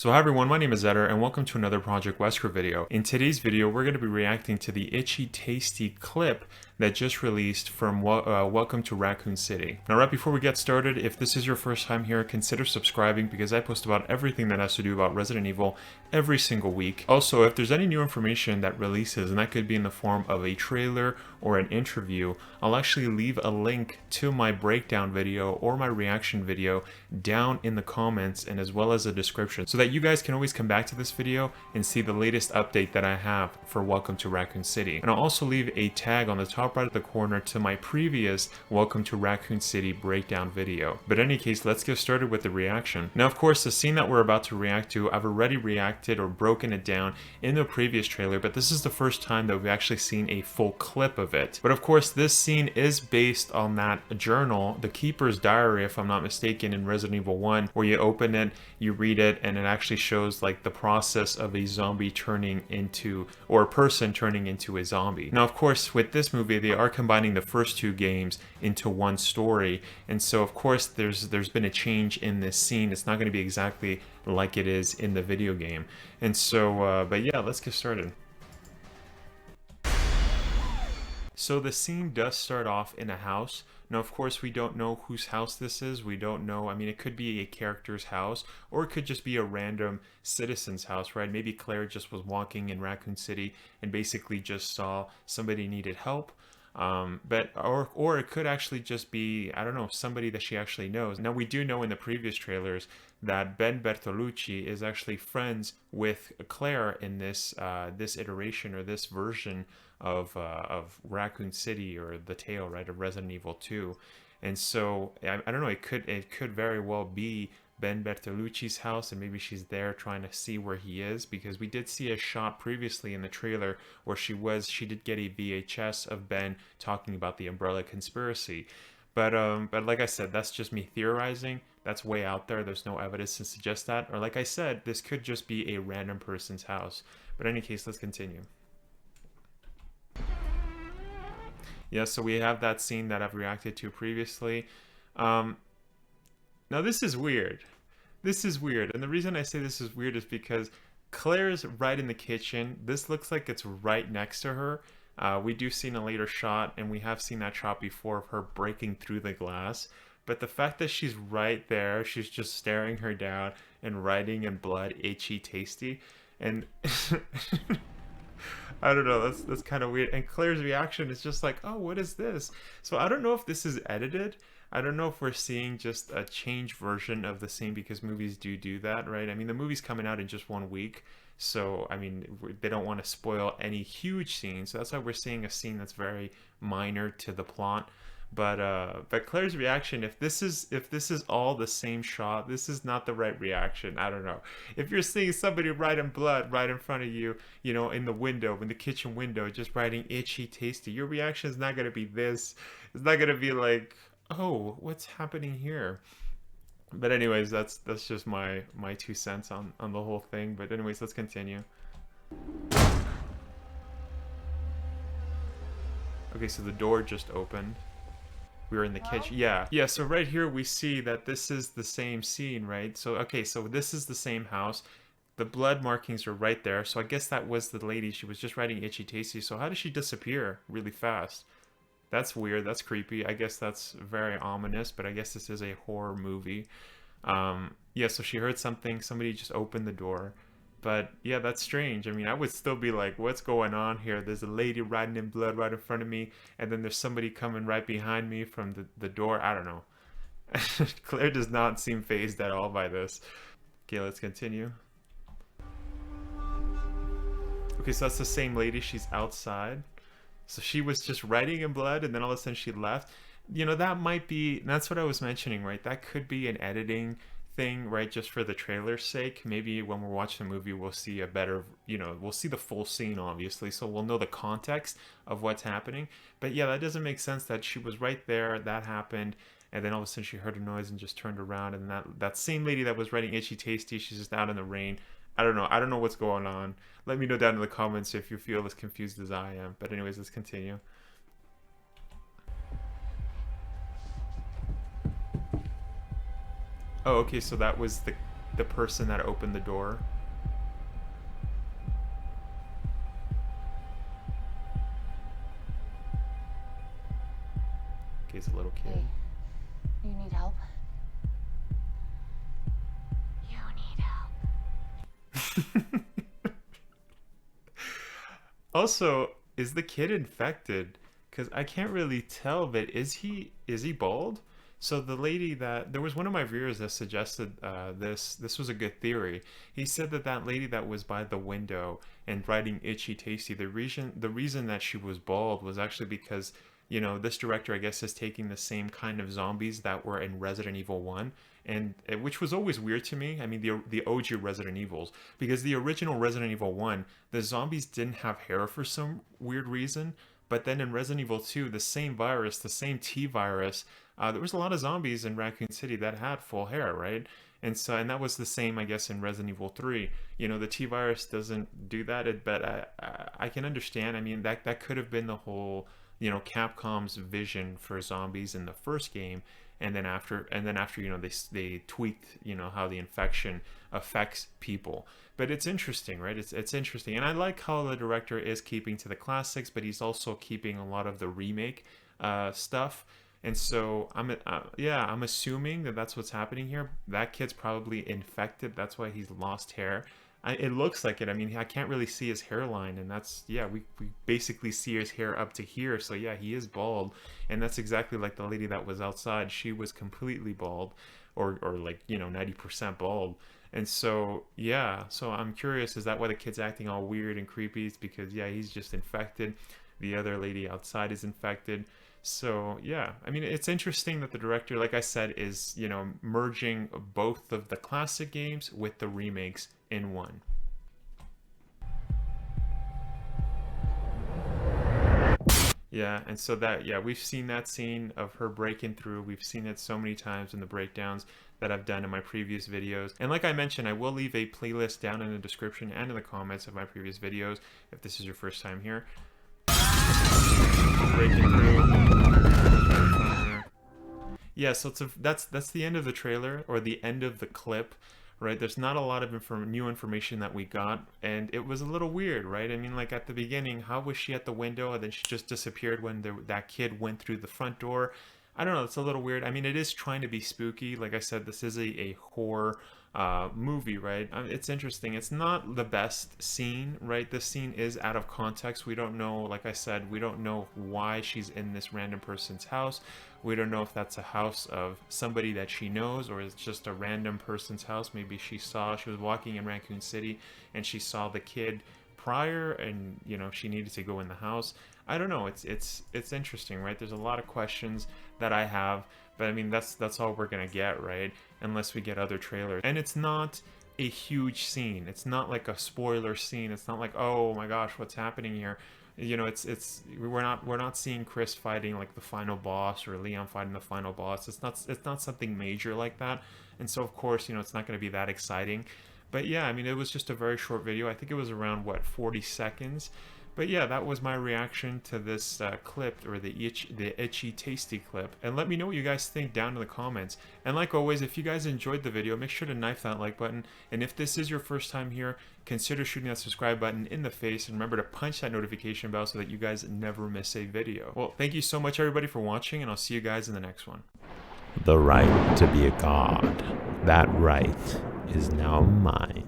So hi everyone, my name is Eder and welcome to another Project Wesker video. In today's video, we're going to be reacting to the itchy tasty clip that just released from Welcome to Raccoon City. Now right before we get started, if this is your first time here, consider subscribing because I post about everything that has to do about Resident Evil every single week. Also, if there's any new information that releases, and that could be in the form of a trailer or an interview, I'll actually leave a link to my breakdown video or my reaction video down in the comments and as well as a description so that you guys can always come back to this video and see the latest update that I have for Welcome to Raccoon City. And I'll also leave a tag on the top right of the corner to my previous Welcome to Raccoon City breakdown video. But in any case, let's get started with the reaction. Now, of course, the scene that we're about to react to, I've already reacted or broken it down in the previous trailer, but this is the first time that we've actually seen a full clip of it. But of course, this scene is based on that journal, The Keeper's Diary, if I'm not mistaken, in Resident Evil 1, where you open it, you read it, and it actually shows like the process of a zombie turning into, or a person turning into a zombie. Now, of course, with this movie, they are combining the first two games into one story, and so of course there's been a change in this scene. It's not going to be exactly like it is in the video game. And so, but yeah, let's get started. So the scene does start off in a house. Now, of course, we don't know whose house this is. We don't know. I mean, it could be a character's house, or it could just be a random citizen's house, right? Maybe Claire just was walking in Raccoon City and basically just saw somebody needed help. Or it could actually just be, I don't know, somebody that she actually knows. Now, we do know in the previous trailers that Ben Bertolucci is actually friends with Claire in this this iteration or this version of Raccoon City, or the tale, right, of Resident Evil 2. And so I don't know, it could very well be Ben Bertolucci's house, and maybe she's there trying to see where he is, because we did see a shot previously in the trailer where she did get a VHS of Ben talking about the Umbrella conspiracy. But like I said, that's just me theorizing. That's way out there. There's no evidence to suggest that. Or like I said, this could just be a random person's house. But in any case, let's continue. Yeah, so we have that scene that I've reacted to previously. Now this is weird. This is weird. And the reason I say this is weird is because Claire's right in the kitchen. This looks like it's right next to her. We do see in a later shot, and we have seen that shot before, of her breaking through the glass. But the fact that she's right there, she's just staring her down and writing in blood, itchy, tasty. And I don't know, that's kind of weird. And Claire's reaction is just like, oh, what is this? So I don't know if this is edited. I don't know if we're seeing just a changed version of the scene, because movies do that, right? I mean, the movie's coming out in just 1 week. So, I mean, they don't want to spoil any huge scenes. So that's why we're seeing a scene that's very minor to the plot. But Claire's reaction, if this is all the same shot, this is not the right reaction. I don't know. If you're seeing somebody right in blood right in front of you, you know, in the window, in the kitchen window, just writing itchy tasty, your reaction is not going to be this. It's not going to be like, oh, what's happening here? But anyways, that's just my 2 cents on the whole thing. But anyways, let's continue. Okay, so the door just opened. We were in the kitchen. Yeah, so right here we see that this is the same scene, right? So okay, so this is the same house. The blood markings are right there. So I guess that was the lady. She was just writing itchy tasty. So how did she disappear really fast? That's weird. That's creepy. I guess that's very ominous, but I guess this is a horror movie. Yeah, so she heard something. Somebody just opened the door. But yeah, that's strange. I mean, I would still be like, what's going on here? There's a lady riding in blood right in front of me, and then there's somebody coming right behind me from the door. I don't know. Claire does not seem fazed at all by this. Okay, let's continue. Okay, so that's the same lady. She's outside. So she was just writing in blood, and then all of a sudden she left. You know, that might be, that's what I was mentioning, right? That could be an editing thing, right? Just for the trailer's sake. Maybe when we're watching the movie, we'll see a better, you know, we'll see the full scene, obviously. So we'll know the context of what's happening. But yeah, that doesn't make sense that she was right there, that happened, and then all of a sudden she heard a noise and just turned around, and that same lady that was writing itchy tasty, she's just out in the rain. I don't know. I don't know what's going on. Let me know down in the comments if you feel as confused as I am. But anyways, let's continue. Oh, okay, so that was the the person that opened the door. Okay, it's a little kid. Hey, you need help? You need help. Also, is the kid infected? Because I can't really tell, but is he bald? So the lady that there was one of my viewers that suggested this was a good theory. He said that that lady that was by the window and writing Itchy Tasty, the reason that she was bald was actually because, you know, this director, I guess, is taking the same kind of zombies that were in Resident Evil 1, and which was always weird to me. I mean, the OG Resident Evils, because the original Resident Evil 1, the zombies didn't have hair for some weird reason, but then in Resident Evil 2, the same virus, the same T virus, there was a lot of zombies in Raccoon City that had full hair, right? And that was the same, I guess, in Resident Evil 3. You know, the T virus doesn't do that, but I can understand. I mean, that could have been the whole, you know, Capcom's vision for zombies in the first game, and then after you know, they tweaked, you know, how the infection affects people. But it's interesting, right? It's interesting, and I like how the director is keeping to the classics, but he's also keeping a lot of the remake stuff. And so I'm assuming that that's what's happening here. That kid's probably infected. That's why he's lost hair. It looks like it. I mean, I can't really see his hairline, and that's, yeah, we basically see his hair up to here. So yeah, he is bald, and that's exactly like the lady that was outside. She was completely bald, or like, you know, 90% bald. And so yeah, so I'm curious, is that why the kid's acting all weird and creepy? It's because, yeah, he's just infected. The other lady outside is infected. So yeah, I mean, it's interesting that the director, like I said, is, you know, merging both of the classic games with the remakes in one. Yeah, and so that, yeah, we've seen that scene of her breaking through. We've seen it so many times in the breakdowns that I've done in my previous videos. And like I mentioned, I will leave a playlist down in the description and in the comments of my previous videos if this is your first time here. Breaking through. Yeah, so that's the end of the trailer, or the end of the clip, right? There's not a lot of new information that we got, and it was a little weird, right? I mean, like at the beginning, how was she at the window and then she just disappeared when that kid went through the front door? I don't know, it's a little weird. I mean, it is trying to be spooky. Like I said, this is a horror movie, right? It's interesting. It's not the best scene, right? This scene is out of context. We don't know, like I said, we don't know why she's in this random person's house. We don't know if that's a house of somebody that she knows, or it's just a random person's house. Maybe she was walking in Raccoon City and she saw the kid prior, and, you know, she needed to go in the house. I don't know. It's interesting, right? There's a lot of questions that I have, but I mean, that's all we're gonna get, right? Unless we get other trailers. And it's not a huge scene. It's not like a spoiler scene. It's not like, oh my gosh, what's happening here? You know, we're not seeing Chris fighting like the final boss, or Leon fighting the final boss. It's not something major like that. And so of course, you know, it's not going to be that exciting. But yeah, I mean, it was just a very short video. I think it was around, what, 40 seconds. But yeah, that was my reaction to this clip, or the Itchy Tasty clip. And let me know what you guys think down in the comments. And like always, if you guys enjoyed the video, make sure to knife that like button. And if this is your first time here, consider shooting that subscribe button in the face. And remember to punch that notification bell so that you guys never miss a video. Well, thank you so much, everybody, for watching, and I'll see you guys in the next one. The right to be a god. That right is now mine.